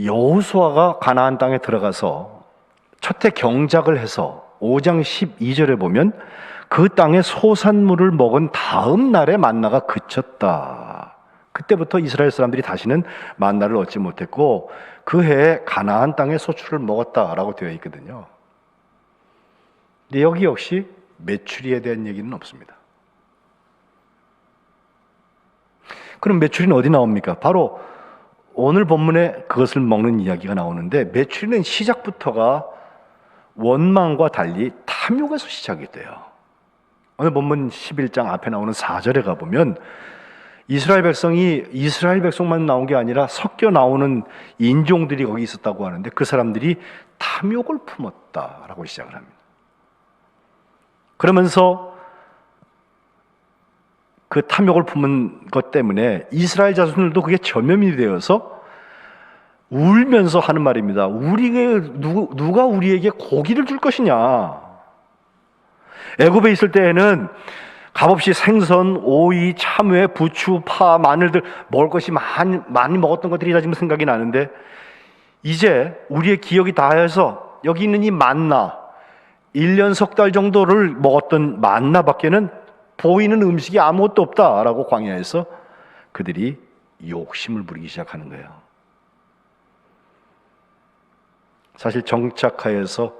여호수아가 가나안 땅에 들어가서 첫해 경작을 해서 5장 12절에 보면 그 땅의 소산물을 먹은 다음 날에 만나가 그쳤다. 그때부터 이스라엘 사람들이 다시는 만나를 얻지 못했고 그 해에 가나안 땅의 소출을 먹었다라고 되어 있거든요. 근데 여기 역시 메추리에 대한 얘기는 없습니다. 그럼 메추리는 어디 나옵니까? 바로 오늘 본문에 그것을 먹는 이야기가 나오는데 메추리는 시작부터가 원망과 달리 탐욕에서 시작이 돼요. 오늘 본문 11장 앞에 나오는 4절에 가보면 이스라엘 백성만 나온 게 아니라 섞여 나오는 인종들이 거기 있었다고 하는데 그 사람들이 탐욕을 품었다라고 시작을 합니다. 그러면서 그 탐욕을 품은 것 때문에 이스라엘 자손들도 그게 전염이 되어서 울면서 하는 말입니다. 누가 우리에게 고기를 줄 것이냐? 애굽에 있을 때에는 값없이 생선, 오이, 참외, 부추, 파, 마늘들 먹을 것이 많이 먹었던 것들이 다 지금 생각이 나는데 이제 우리의 기억이 다해서 여기 있는 이 만나 1년 석 달 정도를 먹었던 만나밖에는 보이는 음식이 아무것도 없다라고 광야에서 그들이 욕심을 부리기 시작하는 거예요. 사실 정착하여서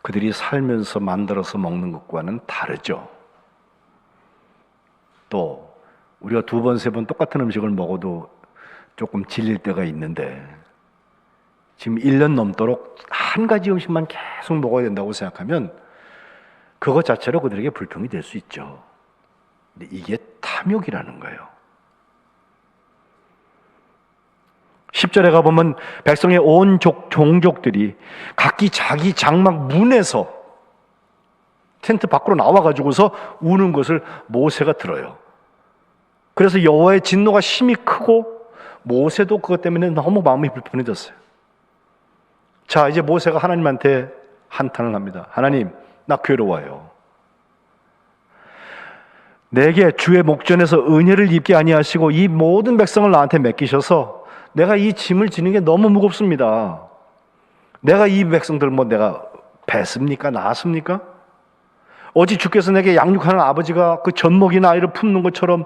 그들이 살면서 만들어서 먹는 것과는 다르죠. 또 우리가 2번, 3번 똑같은 음식을 먹어도 조금 질릴 때가 있는데 지금 1년 넘도록 한 가지 음식만 계속 먹어야 된다고 생각하면 그것 자체로 그들에게 불평이 될 수 있죠. 근데 이게 탐욕이라는 거예요. 10절에 가보면 백성의 온 종족들이 각기 자기 장막 문에서 텐트 밖으로 나와가지고서 우는 것을 모세가 들어요. 그래서 여호와의 진노가 심히 크고 모세도 그것 때문에 너무 마음이 불편해졌어요. 자, 이제 모세가 하나님한테 한탄을 합니다. 하나님, 나 괴로워요. 내게 주의 목전에서 은혜를 입게 아니하시고 이 모든 백성을 나한테 맡기셔서 내가 이 짐을 지는 게 너무 무겁습니다. 내가 이 백성들 내가 뱄습니까? 낳았습니까? 어찌 주께서 내게 양육하는 아버지가 그 젖먹이는 아이를 품는 것처럼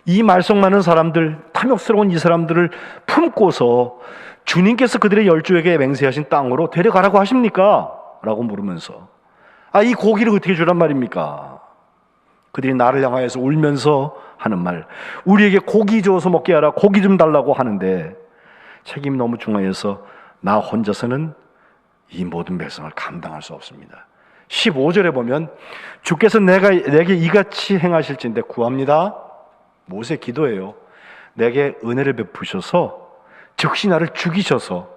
이 말썽 많은 사람들, 탐욕스러운 이 사람들을 품고서 주님께서 그들의 열조에게 맹세하신 땅으로 데려가라고 하십니까? 라고 물으면서 이 고기를 어떻게 주란 말입니까? 그들이 나를 향하여서 울면서 하는 말, 우리에게 고기 줘서 먹게 하라, 고기 좀 달라고 하는데 책임이 너무 중요해서 나 혼자서는 이 모든 백성을 감당할 수 없습니다. 15절에 보면 주께서 내게 이같이 행하실진대 구합니다. 모세 기도예요. 내게 은혜를 베푸셔서 즉시 나를 죽이셔서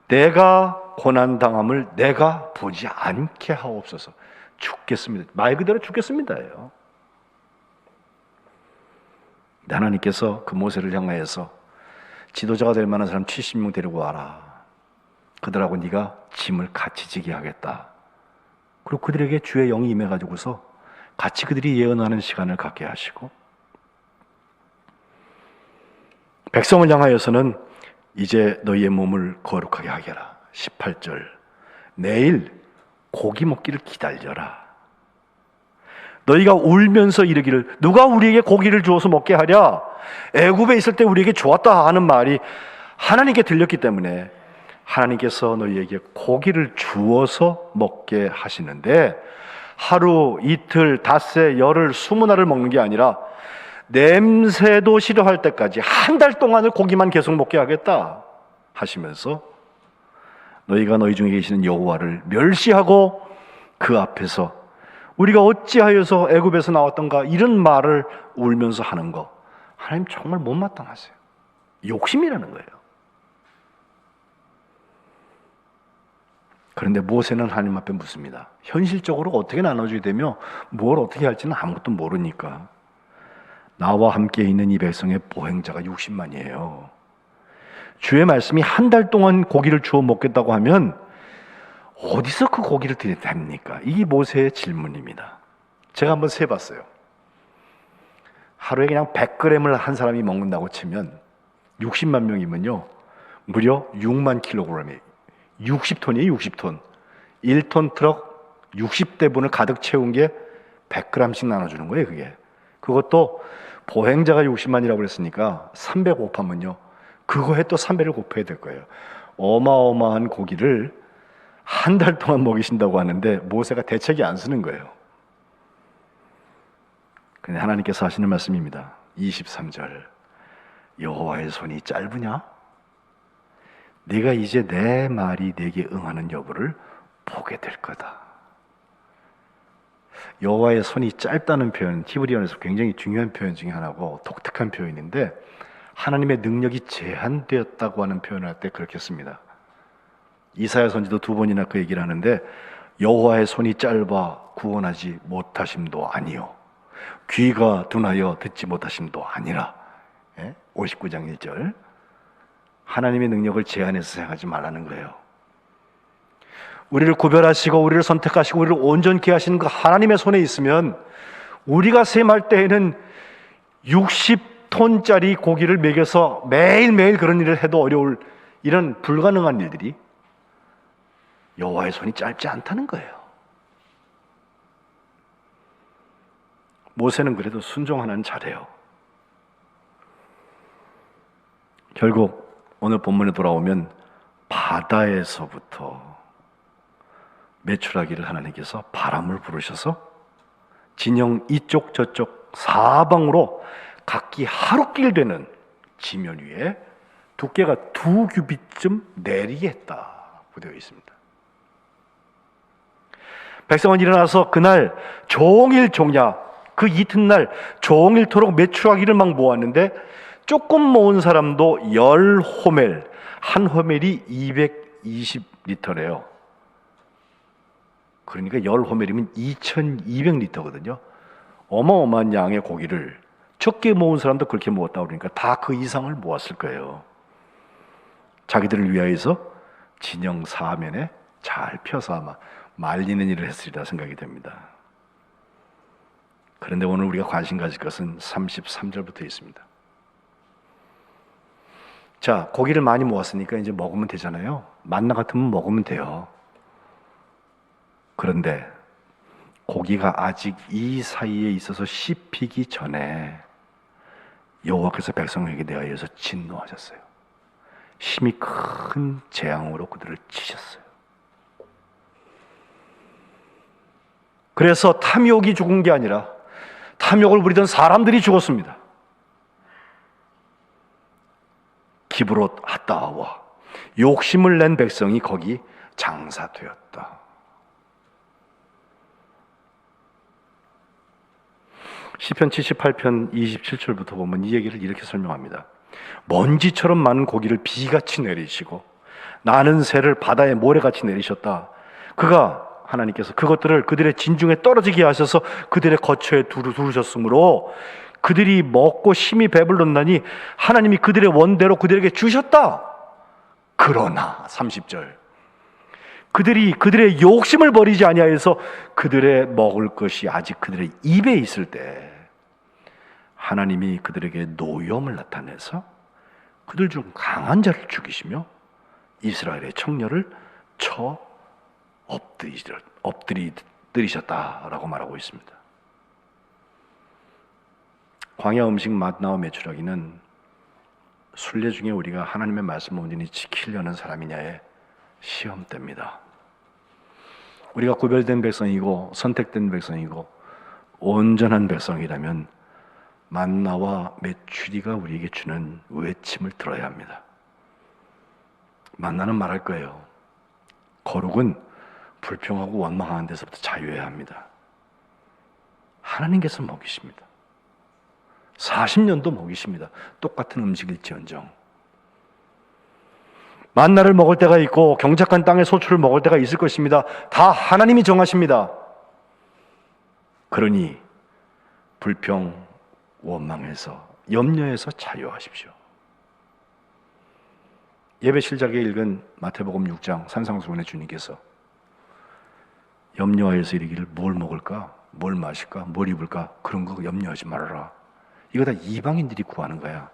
내가 고난당함을 내가 보지 않게 하옵소서. 죽겠습니다. 말 그대로 죽겠습니다예요. 하나님께서 그 모세를 향하여서 지도자가 될 만한 사람 70명 데리고 와라. 그들하고 네가 짐을 같이 지게 하겠다. 그리고 그들에게 주의 영이 임해가지고서 같이 그들이 예언하는 시간을 갖게 하시고, 백성을 향하여서는 이제 너희의 몸을 거룩하게 하게라. 18절, 내일 고기 먹기를 기다려라. 너희가 울면서 이르기를 누가 우리에게 고기를 주어서 먹게 하랴? 애굽에 있을 때 우리에게 주었다 하는 말이 하나님께 들렸기 때문에 하나님께서 너희에게 고기를 주어서 먹게 하시는데, 하루, 이틀, 닷새, 열흘, 20날을 먹는 게 아니라 냄새도 싫어할 때까지 한 달 동안을 고기만 계속 먹게 하겠다 하시면서 너희가 너희 중에 계시는 여호와를 멸시하고 그 앞에서 우리가 어찌하여서 애굽에서 나왔던가 이런 말을 울면서 하는 거, 하나님 정말 못마땅하세요. 욕심이라는 거예요. 그런데 모세는 하나님 앞에 묻습니다. 현실적으로 어떻게 나눠줘야 되며 뭘 어떻게 할지는 아무것도 모르니까. 나와 함께 있는 이 백성의 보행자가 60만이에요. 주의 말씀이 한 달 동안 고기를 주워 먹겠다고 하면 어디서 그 고기를 드립니까? 이게 모세의 질문입니다. 제가 한번 세봤어요. 하루에 그냥 100g을 한 사람이 먹는다고 치면 60만 명이면요 무려 6만 킬로그램이에요. 60톤이에요. 60톤. 1톤 트럭 60대분을 가득 채운 게 100g씩 나눠주는 거예요. 그것도 보행자가 60만이라고 그랬으니까 300 곱하면요 그거에 또 300을 곱해야 될 거예요. 어마어마한 고기를 한 달 동안 먹이신다고 하는데 모세가 대책이 안 쓰는 거예요. 근데 하나님께서 하시는 말씀입니다. 23절, 여호와의 손이 짧으냐? 네가 이제 내 말이 네게 응하는 여부를 보게 될 거다. 여호와의 손이 짧다는 표현, 히브리어에서 굉장히 중요한 표현 중에 하나고 독특한 표현인데, 하나님의 능력이 제한되었다고 하는 표현을 할 때 그렇게 씁니다. 이사야 선지도 2번이나 그 얘기를 하는데, 여호와의 손이 짧아 구원하지 못하심도 아니요 귀가 둔하여 듣지 못하심도 아니라. 59장 1절. 하나님의 능력을 제한해서 생각하지 말라는 거예요. 우리를 구별하시고 우리를 선택하시고 우리를 온전케 하시는 그 하나님의 손에 있으면 우리가 셈할 때에는 60톤짜리 고기를 먹여서 매일매일 그런 일을 해도 어려울 이런 불가능한 일들이 여호와의 손이 짧지 않다는 거예요. 모세는 그래도 순종하는 잘해요. 결국 오늘 본문에 돌아오면 바다에서부터 메추라기를 하나님께서 바람을 부르셔서 진영 이쪽 저쪽 사방으로 각기 하루길 되는 지면 위에 두께가 2규빗쯤 내리게 했다고 되어 있습니다. 백성은 일어나서 그날 종일 그 이튿날 종일토록 메추라기를 막 모았는데, 조금 모은 사람도 10호멜, 한 호멜이 220리터래요. 그러니까 10호멜이면 2200리터거든요. 어마어마한 양의 고기를 적게 모은 사람도 그렇게 모았다고 그러니까 다 그 이상을 모았을 거예요. 자기들을 위하여서 진영 사면에 잘 펴서 아마 말리는 일을 했으리라 생각이 됩니다. 그런데 오늘 우리가 관심 가질 것은 33절부터 있습니다. 자, 고기를 많이 모았으니까 이제 먹으면 되잖아요. 만나 같으면 먹으면 돼요. 그런데 고기가 아직 이 사이에 있어서 씹히기 전에 여호와께서 백성에게 대하여서 진노하셨어요. 심히 큰 재앙으로 그들을 치셨어요. 그래서 탐욕이 죽은 게 아니라 탐욕을 부리던 사람들이 죽었습니다. 기브롯 핫다와 욕심을 낸 백성이 거기 장사되었다. 시편 78편 27절부터 보면 이 얘기를 이렇게 설명합니다. 먼지처럼 많은 고기를 비같이 내리시고 나는 새를 바다의 모래같이 내리셨다. 하나님께서 그것들을 그들의 진중에 떨어지게 하셔서 그들의 거처에 두르셨으므로 그들이 먹고 심히 배불렀나니 하나님이 그들의 원대로 그들에게 주셨다. 그러나 30절 그들이 그들의 욕심을 버리지 아니하여서 그들의 먹을 것이 아직 그들의 입에 있을 때 하나님이 그들에게 노염을 나타내서 그들 중 강한 자를 죽이시며 이스라엘의 청년을 쳐 엎드리셨다라고 말하고 있습니다. 광야 음식 맛나와 메추라기는 순례 중에 우리가 하나님의 말씀을 온전히 지키려는 사람이냐의 시험대입니다. 우리가 구별된 백성이고 선택된 백성이고 온전한 백성이라면 만나와 메추리가 우리에게 주는 외침을 들어야 합니다. 만나는 말할 거예요. 거룩은 불평하고 원망하는 데서부터 자유해야 합니다. 하나님께서 먹이십니다. 40년도 먹이십니다. 똑같은 음식일지언정. 만나를 먹을 때가 있고 경작한 땅의 소출을 먹을 때가 있을 것입니다. 다 하나님이 정하십니다. 그러니 불평, 원망해서 염려해서 자유하십시오. 예배 시작에 읽은 마태복음 6장 산상수훈의 주님께서 염려하여서 이르기를 뭘 먹을까? 뭘 마실까? 뭘 입을까? 그런 거 염려하지 말아라. 이거 다 이방인들이 구하는 거야.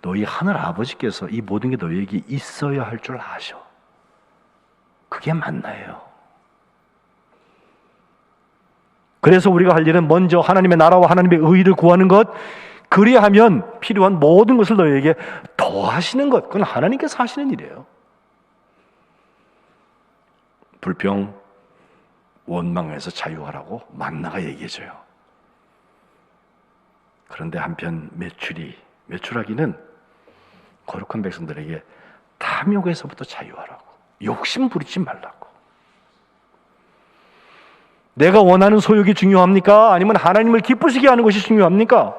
너희 하늘 아버지께서 이 모든 게 너희에게 있어야 할 줄 아셔. 그게 만나예요. 그래서 우리가 할 일은 먼저 하나님의 나라와 하나님의 의를 구하는 것, 그리하면 필요한 모든 것을 너희에게 더하시는 것, 그건 하나님께서 하시는 일이에요. 불평, 원망에서 자유하라고 만나가 얘기해줘요. 그런데 한편 메추라기는 거룩한 백성들에게 탐욕에서부터 자유하라고, 욕심 부리지 말라고. 내가 원하는 소욕이 중요합니까? 아니면 하나님을 기쁘시게 하는 것이 중요합니까?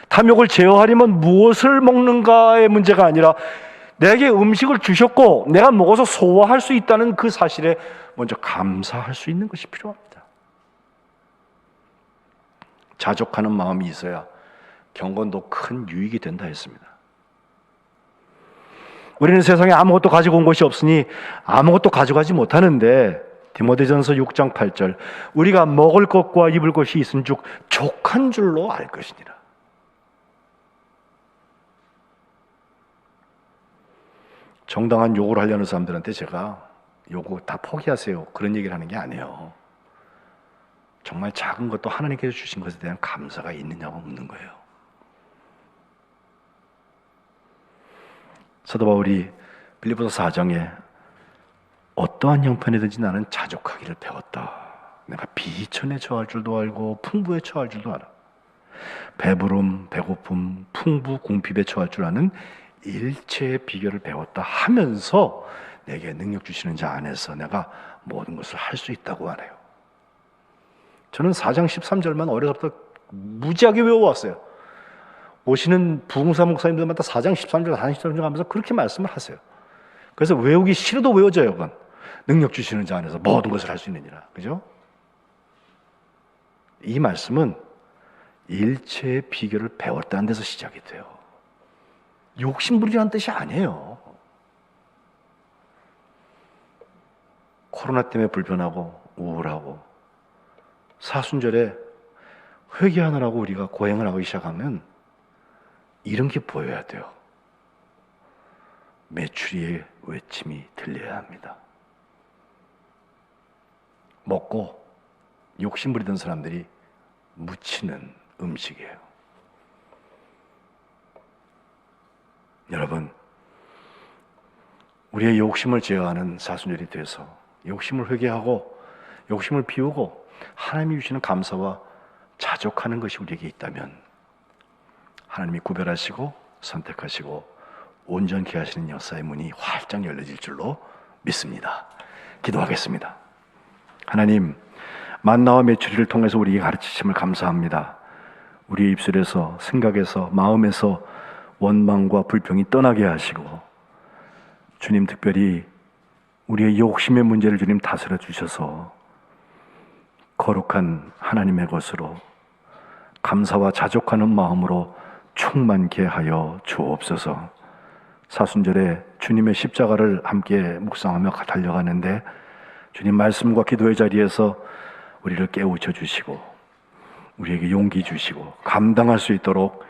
탐욕을 제어하려면 무엇을 먹는가의 문제가 아니라 내게 음식을 주셨고 내가 먹어서 소화할 수 있다는 그 사실에 먼저 감사할 수 있는 것이 필요합니다. 자족하는 마음이 있어야 경건도 큰 유익이 된다 했습니다. 우리는 세상에 아무것도 가지고 온 것이 없으니 아무것도 가져가지 못하는데 디모데전서 6장 8절 우리가 먹을 것과 입을 것이 있은즉 족한 줄로 알 것이니라. 정당한 요구를 하려는 사람들한테 제가 요구 다 포기하세요 그런 얘기를 하는 게 아니에요. 정말 작은 것도 하나님께서 주신 것에 대한 감사가 있느냐고 묻는 거예요. 사도 바울이 빌립보서 4장에 어떠한 형편이든지 나는 자족하기를 배웠다. 내가 비천에 처할 줄도 알고 풍부에 처할 줄도 알아. 배부름, 배고픔, 풍부, 궁핍에 처할 줄 아는 일체의 비결을 배웠다 하면서 내게 능력 주시는 자 안에서 내가 모든 것을 할 수 있다고 하네요. 저는 4장 13절만 어려서부터 무지하게 외워왔어요. 오시는 부흥사 목사님들마다 4장 13절, 4장 13절 하면서 그렇게 말씀을 하세요. 그래서 외우기 싫어도 외워져요. 그건 능력 주시는 자 안에서 모든 것을 할 수 있느니라. 그죠? 이 말씀은 일체의 비결을 배웠다는 데서 시작이 돼요. 욕심부리라는 뜻이 아니에요. 코로나 때문에 불편하고 우울하고 사순절에 회개하느라고 우리가 고행을 하기 시작하면 이런 게 보여야 돼요. 메추리의 외침이 들려야 합니다. 먹고 욕심부리던 사람들이 묻히는 음식이에요. 여러분, 우리의 욕심을 제어하는 사순절이 돼서 욕심을 회개하고 욕심을 비우고 하나님이 주시는 감사와 자족하는 것이 우리에게 있다면 하나님이 구별하시고 선택하시고 온전케 하시는 역사의 문이 활짝 열려질 줄로 믿습니다. 기도하겠습니다. 하나님, 만나와 메추리를 통해서 우리에게 가르치심을 감사합니다. 우리의 입술에서, 생각에서, 마음에서 원망과 불평이 떠나게 하시고, 주님 특별히 우리의 욕심의 문제를 주님 다스려 주셔서 거룩한 하나님의 것으로 감사와 자족하는 마음으로 충만케 하여 주옵소서. 사순절에 주님의 십자가를 함께 묵상하며 달려가는데 주님 말씀과 기도의 자리에서 우리를 깨우쳐 주시고 우리에게 용기 주시고 감당할 수 있도록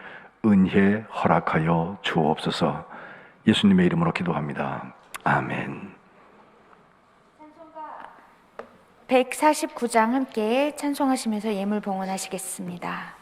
은혜 허락하여 주옵소서. 예수님의 이름으로 기도합니다. 아멘. 149장 함께 찬송하시면서 예물 봉헌하시겠습니다.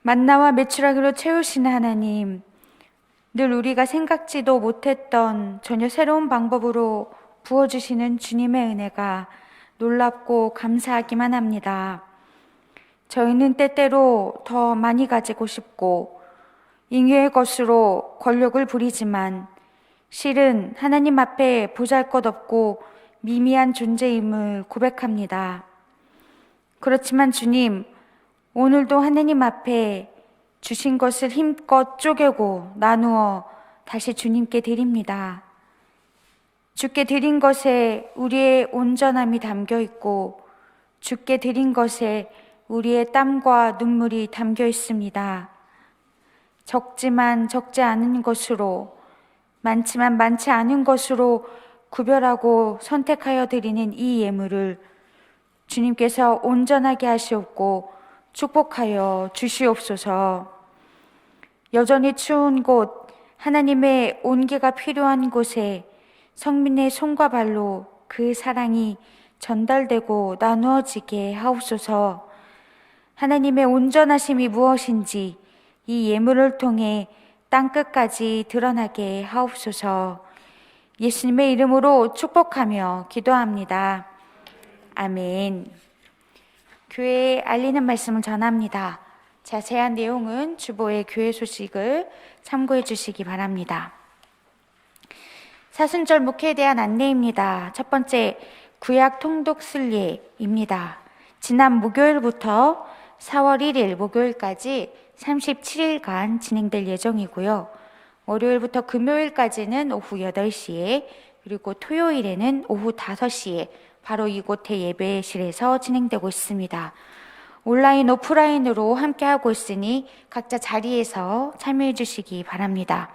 만나와 메추라기로 채우시는 하나님, 늘 우리가 생각지도 못했던 전혀 새로운 방법으로 부어주시는 주님의 은혜가 놀랍고 감사하기만 합니다. 저희는 때때로 더 많이 가지고 싶고 잉여의 것으로 권력을 부리지만 실은 하나님 앞에 보잘것없고 미미한 존재임을 고백합니다. 그렇지만 주님, 오늘도 하나님 앞에 주신 것을 힘껏 쪼개고 나누어 다시 주님께 드립니다. 주께 드린 것에 우리의 온전함이 담겨 있고 주께 드린 것에 우리의 땀과 눈물이 담겨 있습니다. 적지만 적지 않은 것으로, 많지만 많지 않은 것으로 구별하고 선택하여 드리는 이 예물을 주님께서 온전하게 하시옵고 축복하여 주시옵소서. 여전히 추운 곳, 하나님의 온기가 필요한 곳에 성민의 손과 발로 그 사랑이 전달되고 나누어지게 하옵소서. 하나님의 온전하심이 무엇인지 이 예물을 통해 땅끝까지 드러나게 하옵소서. 예수님의 이름으로 축복하며 기도합니다. 아멘. 교회에 알리는 말씀을 전합니다. 자세한 내용은 주보의 교회 소식을 참고해 주시기 바랍니다. 사순절 목회에 대한 안내입니다. 첫 번째, 구약 통독 순례입니다. 지난 목요일부터 4월 1일 목요일까지 37일간 진행될 예정이고요. 월요일부터 금요일까지는 오후 8시에, 그리고 토요일에는 오후 5시에 바로 이곳의 예배실에서 진행되고 있습니다. 온라인, 오프라인으로 함께하고 있으니 각자 자리에서 참여해 주시기 바랍니다.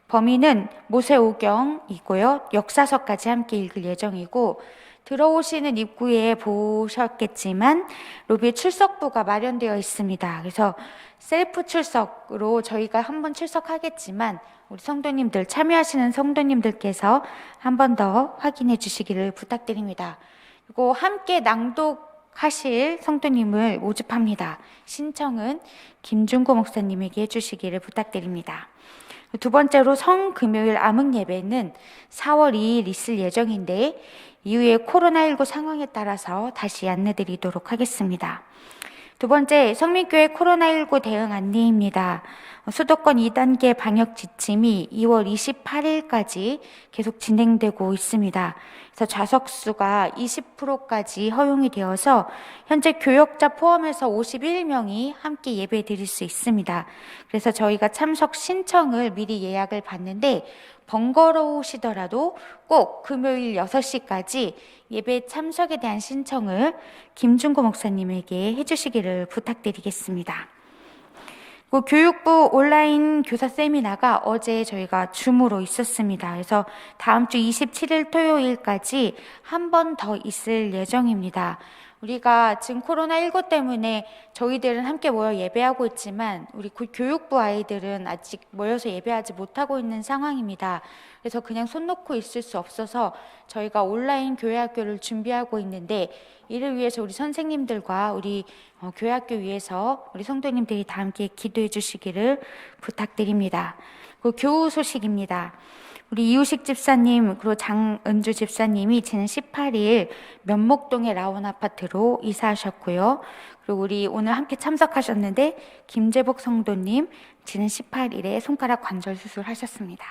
범위는 모세오경이고요. 역사서까지 함께 읽을 예정이고, 들어오시는 입구에 보셨겠지만 로비에 출석부가 마련되어 있습니다. 그래서 셀프 출석으로 저희가 한 번 출석하겠지만 우리 성도님들, 참여하시는 성도님들께서 한 번 더 확인해 주시기를 부탁드립니다. 그리고 함께 낭독하실 성도님을 모집합니다. 신청은 김준고 목사님에게 해주시기를 부탁드립니다. 두 번째로 성금요일 암흑 예배는 4월 2일 있을 예정인데 이후에 코로나19 상황에 따라서 다시 안내드리도록 하겠습니다. 두 번째, 성민교회 코로나19 대응 안내입니다. 수도권 2단계 방역 지침이 2월 28일까지 계속 진행되고 있습니다. 그래서 좌석수가 20%까지 허용이 되어서 현재 교역자 포함해서 51명이 함께 예배 드릴 수 있습니다. 그래서 저희가 참석 신청을 미리 예약을 받는데 번거로우시더라도 꼭 금요일 6시까지 예배 참석에 대한 신청을 김준고 목사님에게 해주시기를 부탁드리겠습니다. 교육부 온라인 교사 세미나가 어제 저희가 줌으로 있었습니다. 그래서 다음 주 27일 토요일까지 한 번 더 있을 예정입니다. 우리가 지금 코로나19 때문에 저희들은 함께 모여 예배하고 있지만 우리 교육부 아이들은 아직 모여서 예배하지 못하고 있는 상황입니다. 그래서 그냥 손 놓고 있을 수 없어서 저희가 온라인 교회학교를 준비하고 있는데, 이를 위해서 우리 선생님들과 우리 교회학교 위해서 우리 성도님들이 다 함께 기도해 주시기를 부탁드립니다. 그 교우 소식입니다. 우리 이우식 집사님 그리고 장은주 집사님이 지난 18일 면목동의 라온 아파트로 이사하셨고요. 그리고 우리 오늘 함께 참석하셨는데 김재복 성도님 지난 18일에 손가락 관절 수술하셨습니다.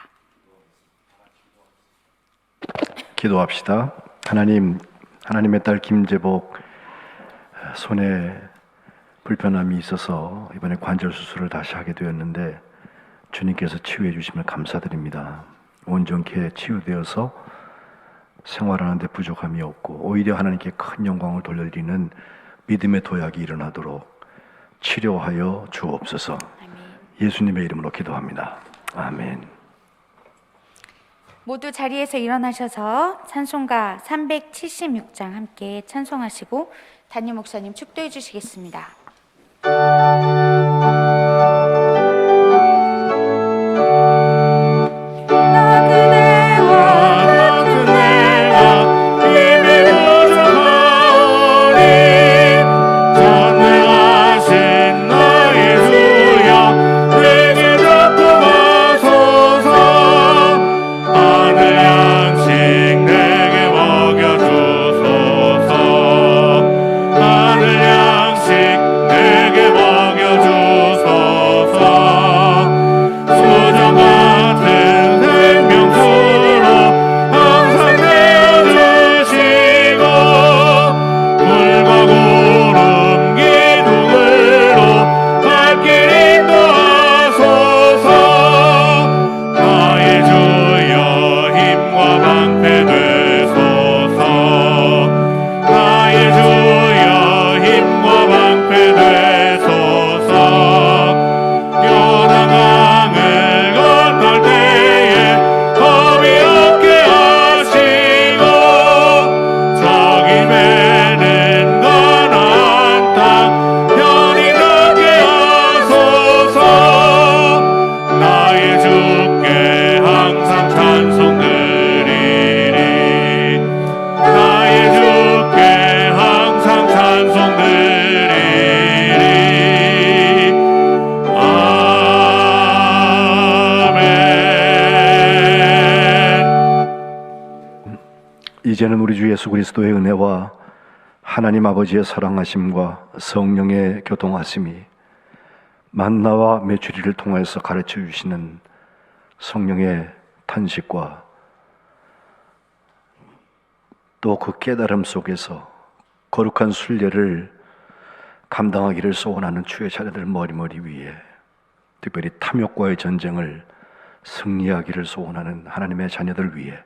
기도합시다. 하나님의 딸 김재복 손에 불편함이 있어서 이번에 관절 수술을 다시 하게 되었는데 주님께서 치유해 주심을 감사드립니다. 온전케 치유되어서 생활하는 데 부족함이 없고 오히려 하나님께 큰 영광을 돌려드리는 믿음의 도약이 일어나도록 치료하여 주옵소서. 아멘. 예수님의 이름으로 기도합니다. 아멘. 모두 자리에서 일어나셔서 찬송가 376장 함께 찬송하시고 담임 목사님 축도해 주시겠습니다. 내게 먹여주소서. 이제는 우리 주 예수 그리스도의 은혜와 하나님 아버지의 사랑하심과 성령의 교통하심이 만나와 메추리를 통해서 가르쳐 주시는 성령의 탄식과 또 그 깨달음 속에서 거룩한 순례를 감당하기를 소원하는 주의 자녀들 머리머리 위에, 특별히 탐욕과의 전쟁을 승리하기를 소원하는 하나님의 자녀들 위에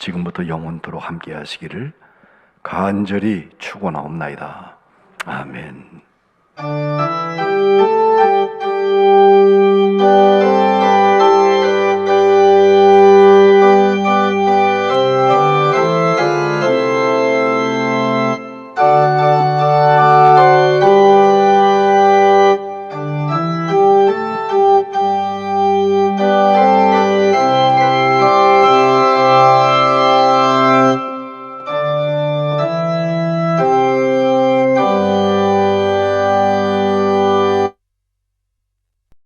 지금부터 영원토록 함께 하시기를 간절히 축원하옵나이다. 아멘.